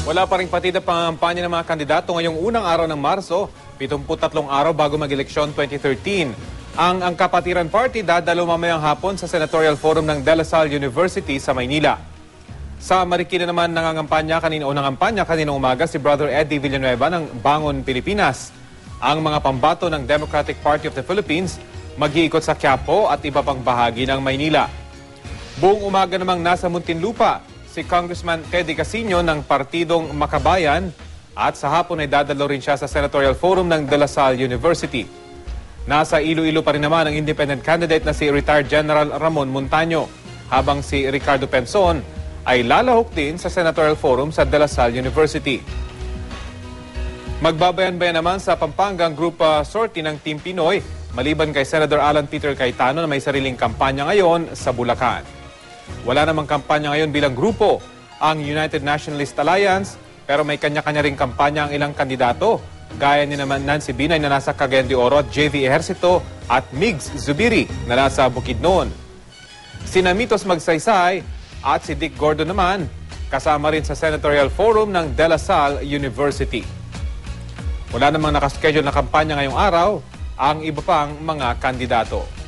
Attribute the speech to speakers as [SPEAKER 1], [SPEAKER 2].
[SPEAKER 1] Wala pa ring patid ang pangampanya ng mga kandidato ngayong unang araw ng Marso, 73 araw bago mag-eleksyon 2013. Ang Kapatiran Party dadalo mamayang hapon sa Senatorial Forum ng De La Salle University sa Maynila. Sa Marikina naman nangangampanya kaninang umaga si Brother Eddie Villanueva ng Bangon Pilipinas. Ang mga pambato ng Democratic Party of the Philippines mag-iikot sa Quiapo at iba pang bahagi ng Maynila. Buong umaga namang nasa Muntinlupa si Congressman Teddy Casino ng Partidong Makabayan at sa hapon ay dadalo rin siya sa Senatorial Forum ng De La Salle University. Nasa Iloilo pa rin naman ang independent candidate na si retired General Ramon Montaño, habang si Ricardo Penson ay lalahok din sa Senatorial Forum sa De La Salle University. Magbabayan-bayan naman sa Pampangang Group sortie ng Team Pinoy maliban kay Senator Alan Peter Cayetano na may sariling kampanya ngayon sa Bulacan. Wala namang kampanya ngayon bilang grupo ang United Nationalist Alliance pero may kanya-kanya ring kampanya ang ilang kandidato gaya ni naman Nancy Binay na nasa Cagayan de Oro at JV Ejercito at Migs Zubiri na nasa Bukidnon. Sina Mitos Magsaysay at si Dick Gordon naman kasama rin sa Senatorial Forum ng De La Salle University. Wala namang nakaschedule na kampanya ngayong araw ang iba pang mga kandidato.